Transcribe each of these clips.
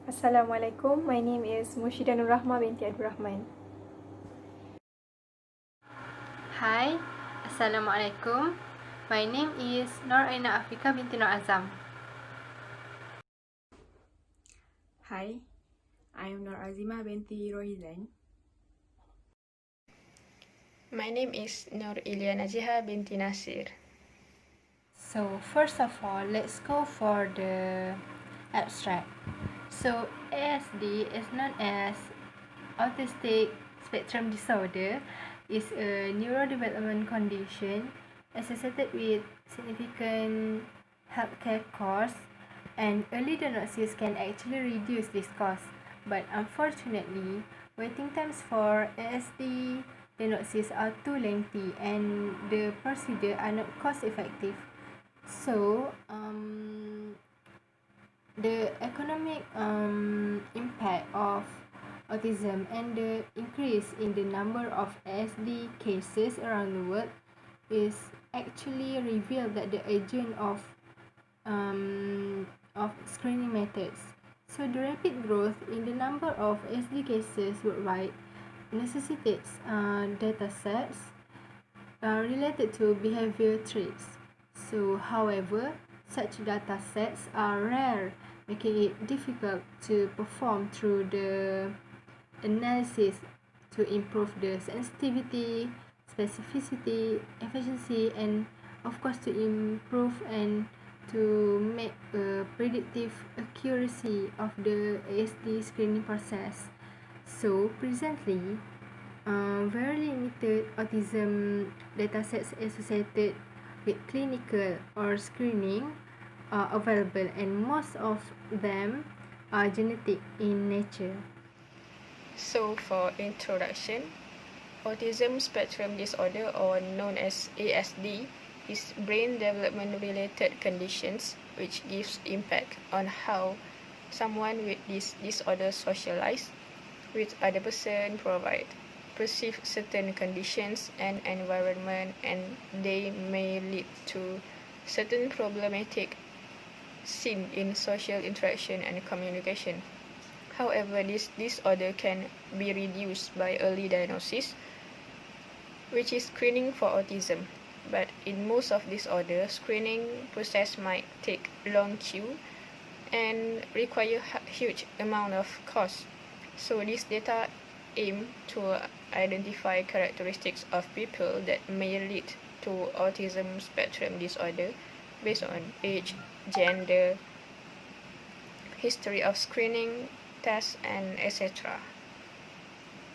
Assalamualaikum. My name is Mursyida Nur Rahmah binti Rahman. Hi, Assalamualaikum. My name is Nur Ainaa Afiqah binti Nor Azam. Hi, I am Nur Azimah binti Rohizan. My name is Nur Ellya Najiha binti Nasir. So first of all, let's go for the abstract. So ASD is known as Autistic Spectrum Disorder. Is a neurodevelopment condition associated with significant healthcare costs, and early diagnosis can actually reduce this cost. But unfortunately, waiting times for ASD diagnosis are too lengthy and the procedure are not cost effective. So, the economic impact of autism and the increase in the number of ASD cases around the world is actually revealed that the agent of screening methods. So the rapid growth in the number of ASD cases worldwide necessitates data sets related to behavior traits. So, however, such data sets are rare, making it difficult to perform through the analysis to improve the sensitivity, specificity, efficiency, and of course to improve and to make a predictive accuracy of the ASD screening process. So presently, very limited autism datasets associated with clinical or screening are available, and most of them are genetic in nature. So for introduction, Autism Spectrum Disorder, or known as ASD, is brain development related conditions which gives impact on how someone with this disorder socialize with other person, perceive certain conditions and environment, and they may lead to certain problematic seen in social interaction and communication. However, this disorder can be reduced by early diagnosis, which is screening for autism. But in most of disorders, screening process might take long queue and require huge amount of cost. So this data aim to identify characteristics of people that may lead to autism spectrum disorder based on age, gender, history of screening, tests, and etc.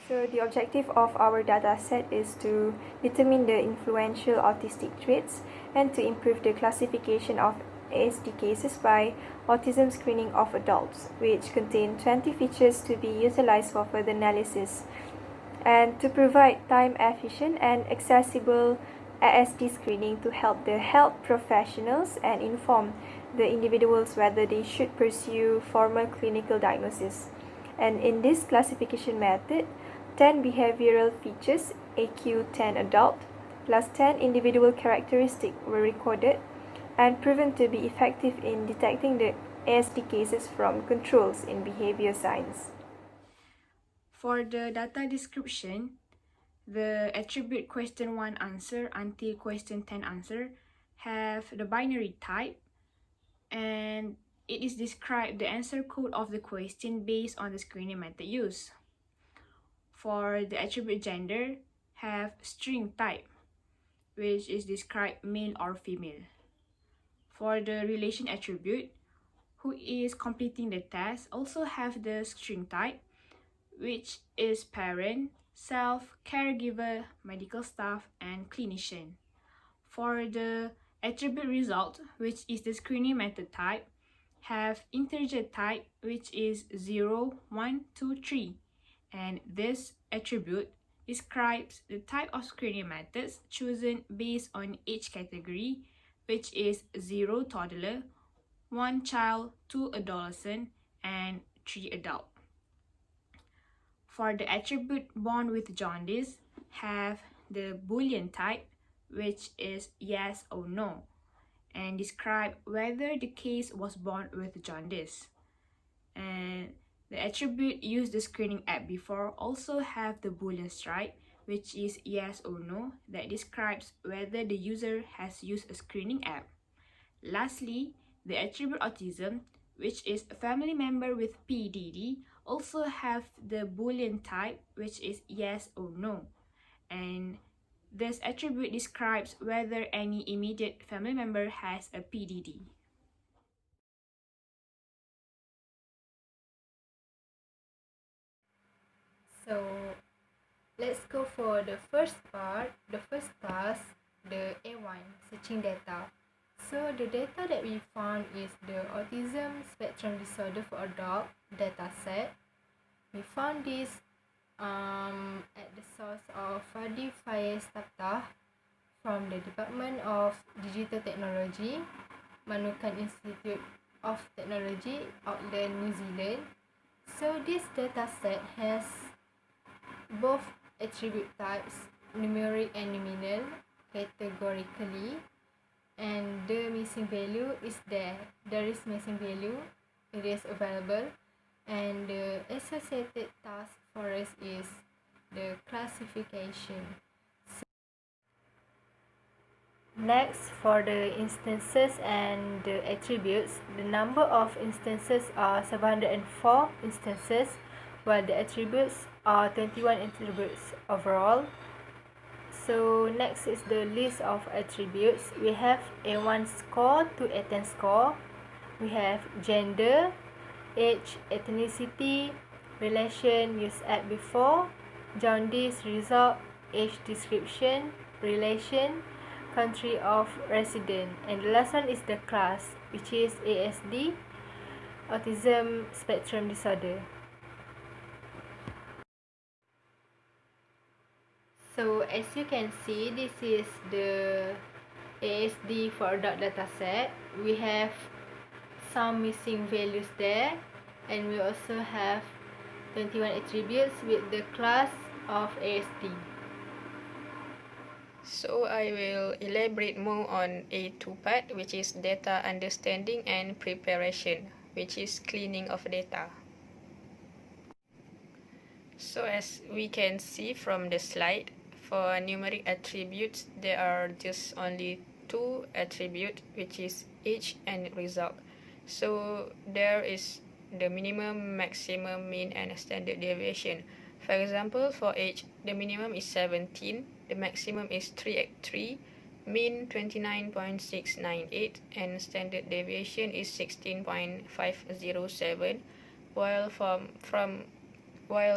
So the objective of our data set is to determine the influential autistic traits and to improve the classification of ASD cases by autism screening of adults, which contain 20 features to be utilized for further analysis, and to provide time-efficient and accessible ASD screening to help the health professionals and inform the individuals whether they should pursue formal clinical diagnosis. And in this classification method, 10 behavioral features, AQ 10 adult, plus 10 individual characteristics were recorded and proven to be effective in detecting the ASD cases from controls in behavior science. For the data description, the attribute question 1 answer until question 10 answer have the binary type, and it is described the answer code of the question based on the screening method used. For the attribute gender, have string type, which is described male or female. For the relation attribute, who is completing the test, also have the string type, which is parent, self, caregiver, medical staff, and clinician. For the attribute result, which is the screening method type, have integer type, which is 0, 1, 2, 3, and this attribute describes the type of screening methods chosen based on age category, which is 0 toddler, 1 child, 2 adolescent, and 3 adult. For the attribute born with jaundice, have the Boolean type, which is yes or no, and describe whether the case was born with jaundice. And The attribute used the screening app before also have the Boolean stripe, which is yes or no, that describes whether the user has used a screening app. Lastly, the attribute autism, which is a family member with PDD, also have the Boolean type, which is yes or no. And this attribute describes whether any immediate family member has a PDD. So let's go for the first part, the first task, the A1, searching data. So the data that we found is the Autism Spectrum Disorder for Adult dataset. We found this at the source of Fadi Faiz Taftah from the Department of Digital Technology, Manukan Institute of Technology, Auckland, New Zealand. So this dataset has both attribute types, numeric and nominal, categorically, and the missing value is there. There is missing value, it is available, and the associated task for us is the classification. Next, for the instances and the attributes, the number of instances are 704 instances, while the attributes are 21 attributes overall. So next is the list of attributes. We have A1 score to A10 score. We have gender, age, ethnicity, relation used at before, jaundice result, age description, relation, country of resident, and the last one is the class, which is ASD, Autism Spectrum Disorder. So as you can see, this is the ASD for adult dataset. We have some missing values there, and we also have 21 attributes with the class of ASD. So I will elaborate more on A2 part, which is data understanding and preparation, which is cleaning of data. So as we can see from the slide, for numeric attributes, there are just only two attributes, which is age and result. So there is the minimum, maximum, mean, and standard deviation. For example, for age, the minimum is 17, the maximum is 383, mean 29.698, and standard deviation is 16.507, while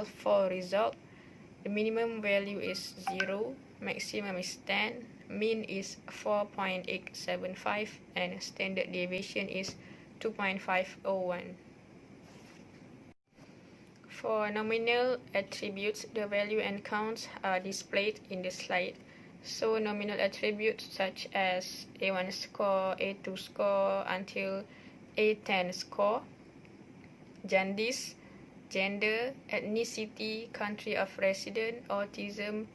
for result, the minimum value is 0, maximum is 10, mean is 4.875, and standard deviation is 2.501. For nominal attributes, the value and counts are displayed in the slide. So nominal attributes such as A1 score, A2 score until A10 score, jaundice, gender, ethnicity, country of resident, autism,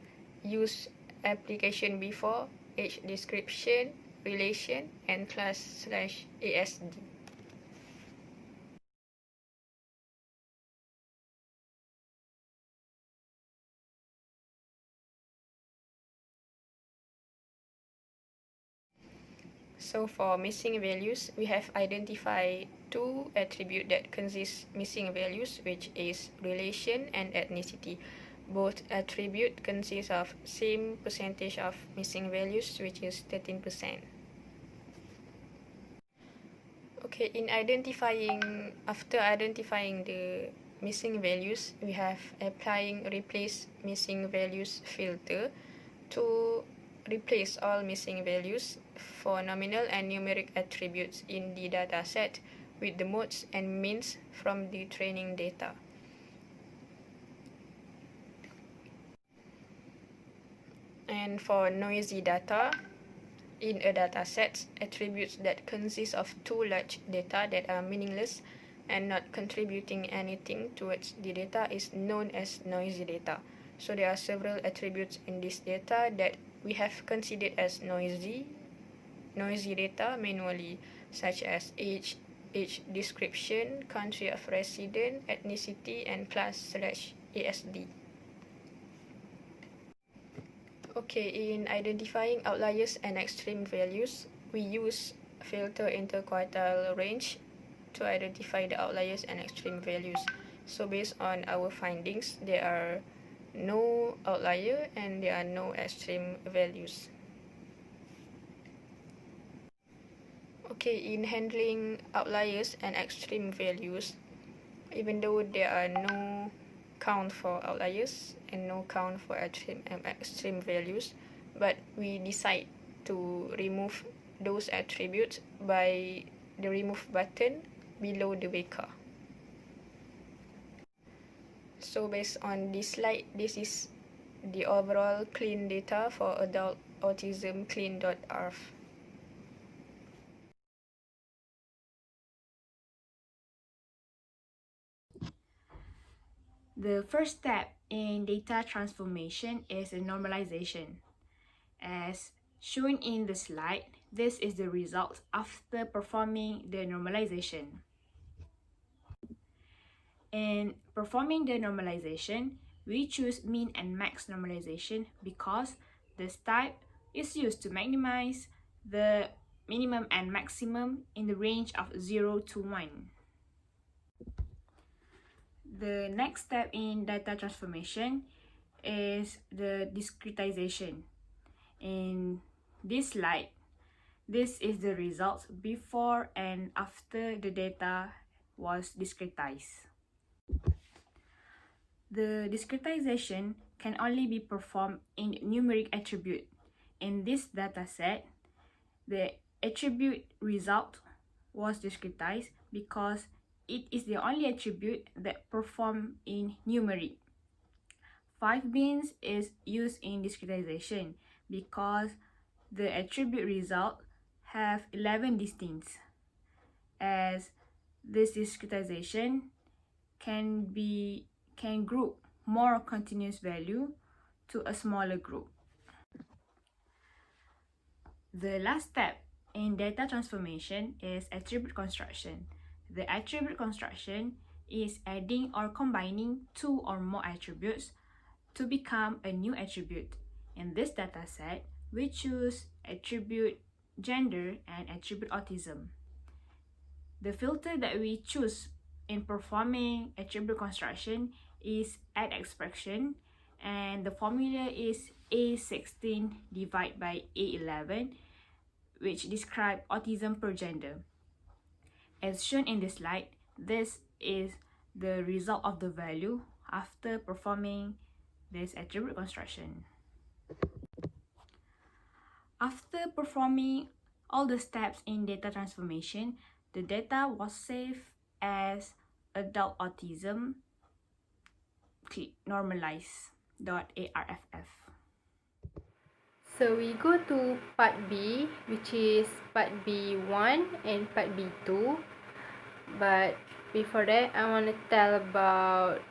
use application before, age description, relation, and class/ASD. So for missing values, we have identified two attributes that consist missing values, which is relation and ethnicity. Both attributes consist of same percentage of missing values, which is 13%. Okay, after identifying the missing values, we have applying replace missing values filter to replace all missing values for nominal and numeric attributes in the dataset with the modes and means from the training data. And for noisy data, in a dataset, attributes that consist of too large data that are meaningless and not contributing anything towards the data is known as noisy data. So there are several attributes in this data that we have considered as noisy data manually, such as age, age description, country of residence, ethnicity, and class/ASD. Okay, in identifying outliers and extreme values, we use filter interquartile range to identify the outliers and extreme values. So based on our findings, there are no outlier and there are no extreme values. Okay, in handling outliers and extreme values, even though there are no count for outliers and no count for extreme values, but we decide to remove those attributes by the remove button below the weka. So based on this slide, this is the overall clean data for adult autism clean.arf. The first step in data transformation is a normalization. As shown in the slide, this is the result after performing the normalization. In performing the normalization, we choose mean and max normalization because this type is used to maximize the minimum and maximum in the range of 0 to 1. The next step in data transformation is the discretization. In this slide, this is the results before and after the data was discretized. The discretization can only be performed in numeric attribute. In this dataset, the attribute result was discretized because it is the only attribute that performed in numeric. 5 bins is used in discretization because the attribute result have 11 distincts, as this discretization can group more continuous value to a smaller group. The last step in data transformation is attribute construction. The attribute construction is adding or combining 2 or more attributes to become a new attribute. In this dataset, we choose attribute gender and attribute autism. The filter that we choose in performing attribute construction is add expression, and the formula is A16 divided by A11, which describe autism per gender. As shown in this slide, this is the result of the value after performing this attribute construction. After performing all the steps in data transformation, the data was saved as adult autism normalized.arff. So we go to part B, which is part B1 and part B2. But before that, I want to tell about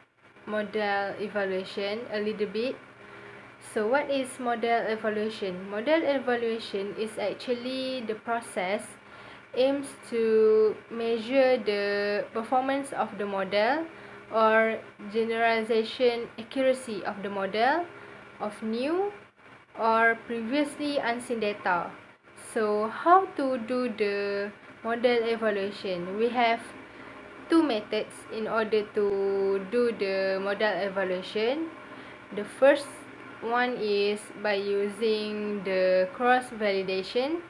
model evaluation a little bit. So what is model evaluation? Model evaluation is actually the process aims to measure the performance of the model or generalization accuracy of the model of new or previously unseen data. So how to do the model evaluation? We have two methods in order to do the model evaluation. The first one is by using the cross validation,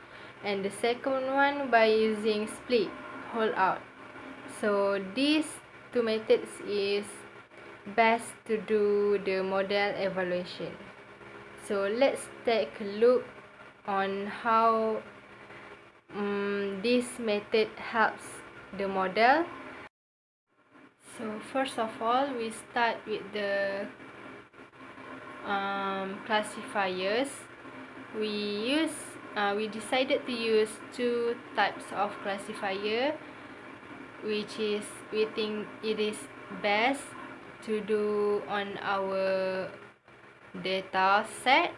and the second one by using split holdout. So these two methods is best to do the model evaluation. So let's take a look on how this method helps the model. So first of all, we start with the classifiers. We decided to use two types of classifier, which is we think it is best to do on our data set.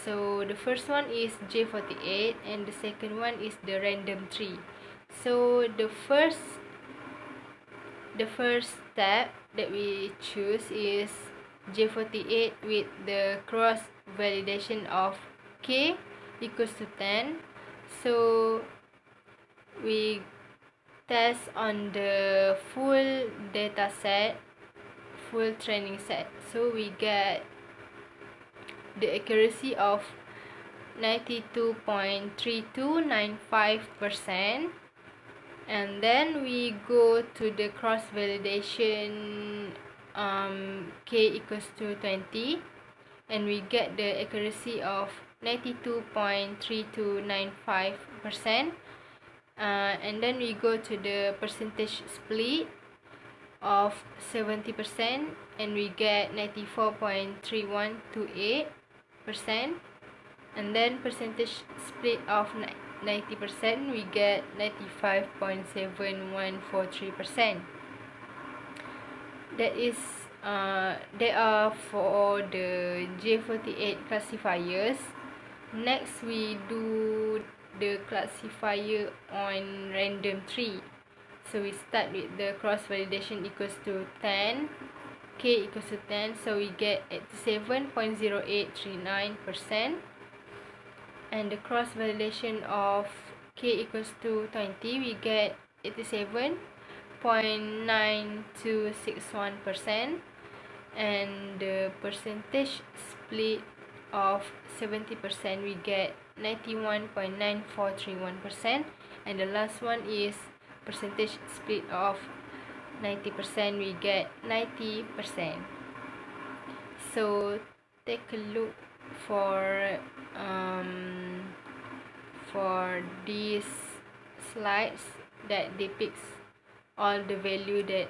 So the first one is J48 and the second one is the random tree. So the first step that we choose is J48 with the cross validation of K equals to 10. So we test on the full data set, full training set. So we get the accuracy of 92.3295%. And then we go to the cross validation K equals to 20, and we get the accuracy of 92.3295%. And then we go to the percentage split of 70%, and we get 94.3128%. And then percentage split of 90%, we get 95.7143%. That is they are for the J48 classifiers. Next, we do the classifier on random tree. So we start with the cross validation equals to 10, K equals to 10, so we get 87.0839%. And the cross validation of K equals to 20, we get 87.9261%. And the percentage split of 70%, we get 91.9431%. And the last one is percentage split of 90%, we get 90%. So take a look for these slides that depicts all the value that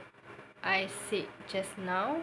I said just now.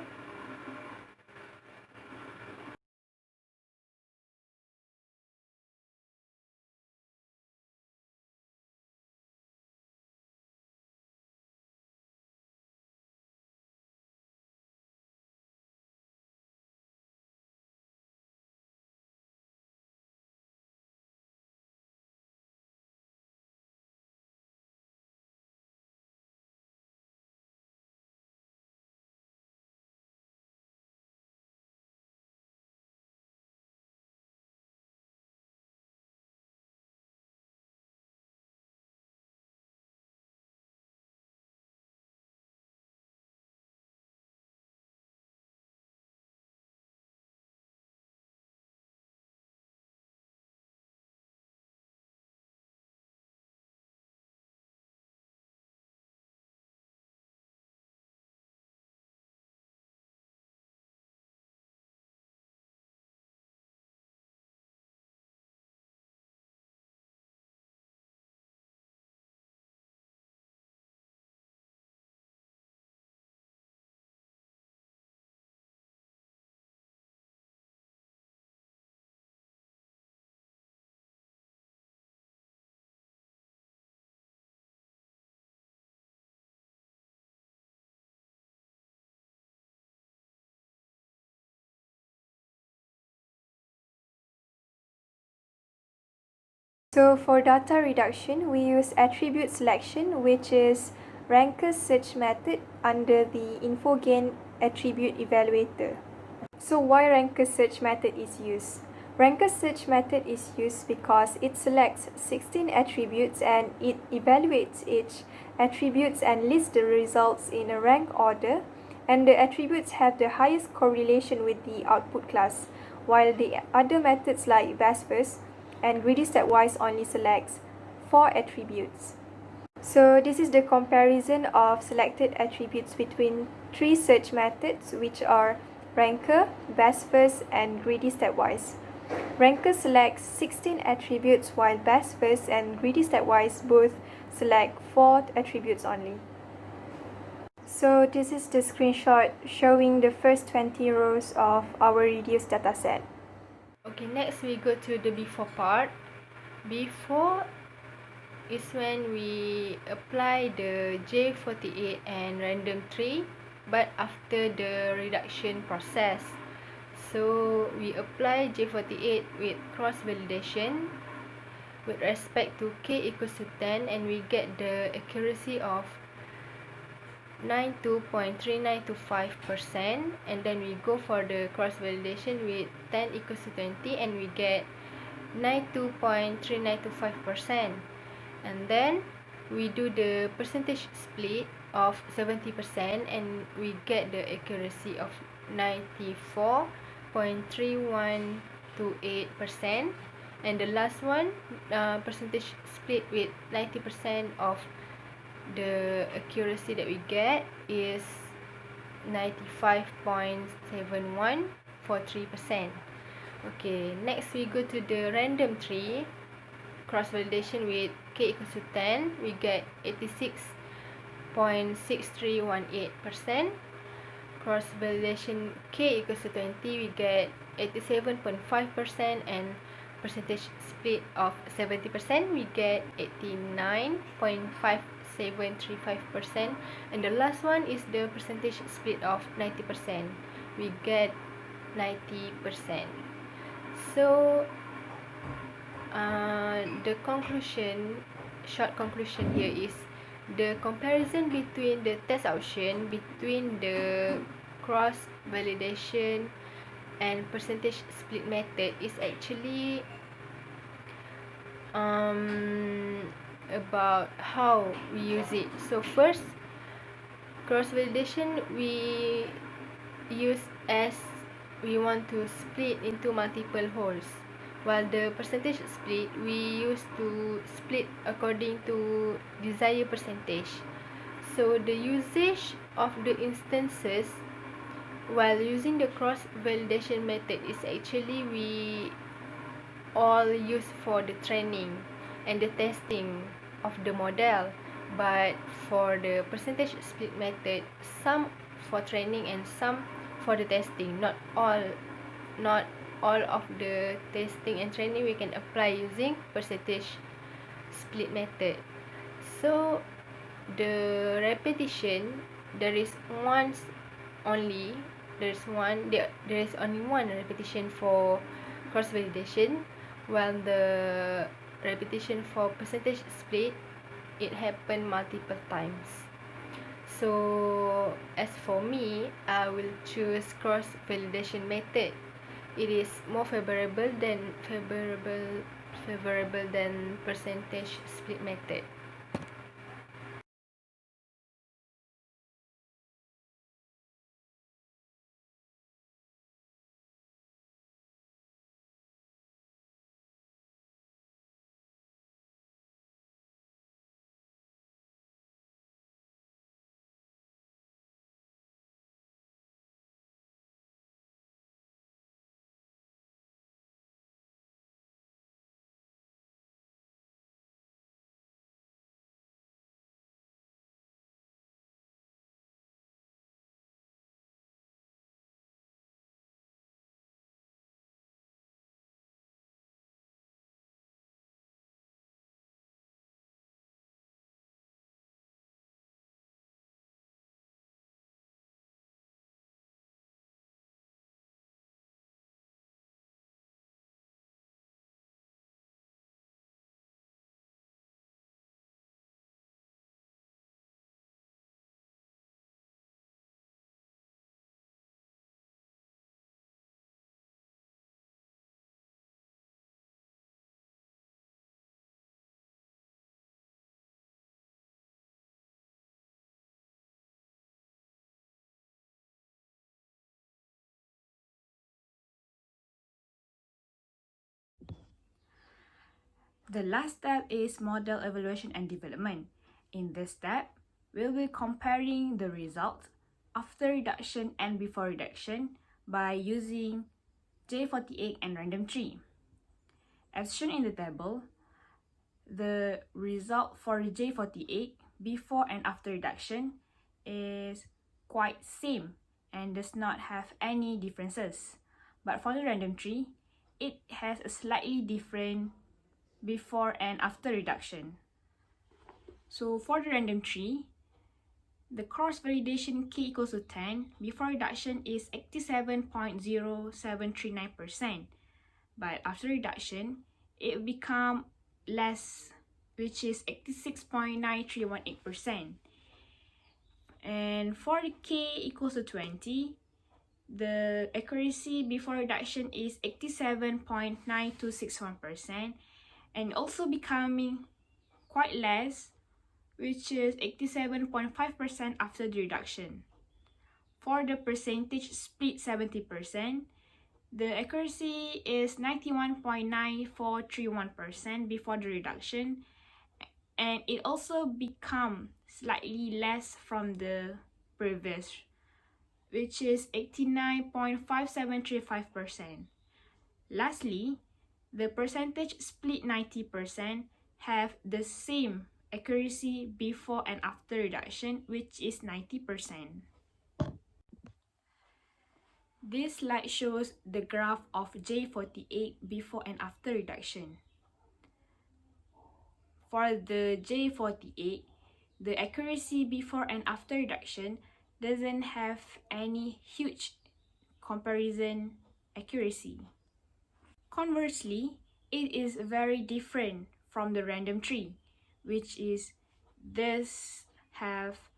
So for data reduction, we use attribute selection, which is ranker search method under the InfoGain attribute evaluator. So why ranker search method is used? Ranker search method is used because it selects 16 attributes and it evaluates each attributes and lists the results in a rank order, and the attributes have the highest correlation with the output class, while the other methods like best first and greedy stepwise only selects 4 attributes. So this is the comparison of selected attributes between 3 search methods, which are ranker, best first, and greedy stepwise. Ranker selects 16 attributes, while best first and greedy stepwise both select 4 attributes only. So this is the screenshot showing the first 20 rows of our reduced dataset. Okay, next we go to the before part. Before is when we apply the J48 and random tree, but after the reduction process. So we apply J48 with cross validation. with respect to k equals to 10, and we get the accuracy of 92.3925%, and then we go for the cross validation with 10 equals to 20, and we get 92.3925%. And then we do the percentage split of 70%, and we get the accuracy of 94.3128%. And the last one, percentage split with 90% of the accuracy that we get is 95.7143%. Okay, next we go to the random tree cross validation with k equals to 10. We get 86.6318%. Cross validation k equals to 20, we get 87.5%, and percentage split of 70%, we get 89.5735%, and the last one is the percentage split of 90%, we get 90%. So the conclusion, short conclusion here is the comparison between the test option between the cross validation and percentage split method is actually about how we use it. So first, cross validation we use as we want to split into multiple wholes, while the percentage split we use to split according to desired percentage. So the usage of the instances while using the cross validation method is actually we all use for the training and the testing of the model, but for the percentage split method, some for training and some for the testing. Not all of the testing and training we can apply using percentage split method. So the repetition, there is only one repetition for cross validation, while the repetition for percentage split, it happened multiple times. So as for me, I will choose cross validation method. It is more favorable than percentage split method. The last step is model evaluation and development. In this step, we'll be comparing the results after reduction and before reduction by using J48 and random tree. As shown in the table, the result for J48 before and after reduction is quite same and does not have any differences. But for the random tree, it has a slightly different before and after reduction. So for the random tree, the cross validation k equals to 10 before reduction is 87.0739%, but after reduction it become less, which is 86.9318%. And for the k equals to 20, the accuracy before reduction is 87.9261%, and also becoming quite less, which is 87.5% after the reduction. For the percentage split 70%, the accuracy is 91.9431% before the reduction, and it also become slightly less from the previous, which is 89.5735%. Lastly, the percentage split 90% have the same accuracy before and after reduction, which is 90%. This slide shows the graph of J48 before and after reduction. For the J48, the accuracy before and after reduction doesn't have any huge comparison accuracy. Conversely, it is very different from the random tree, which is this have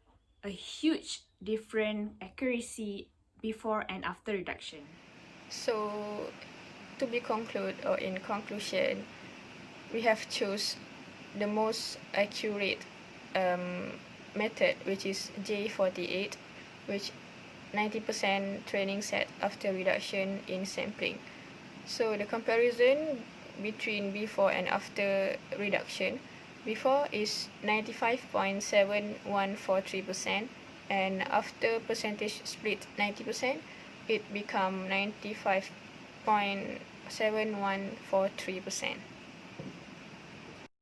a huge different accuracy before and after reduction. So, to be conclude or in conclusion, we have choose the most accurate method, which is J48, which 90% training set after reduction in sampling. So the comparison between before and after reduction, before is 95.7143%, and after percentage split 90%, it become 95.7143%.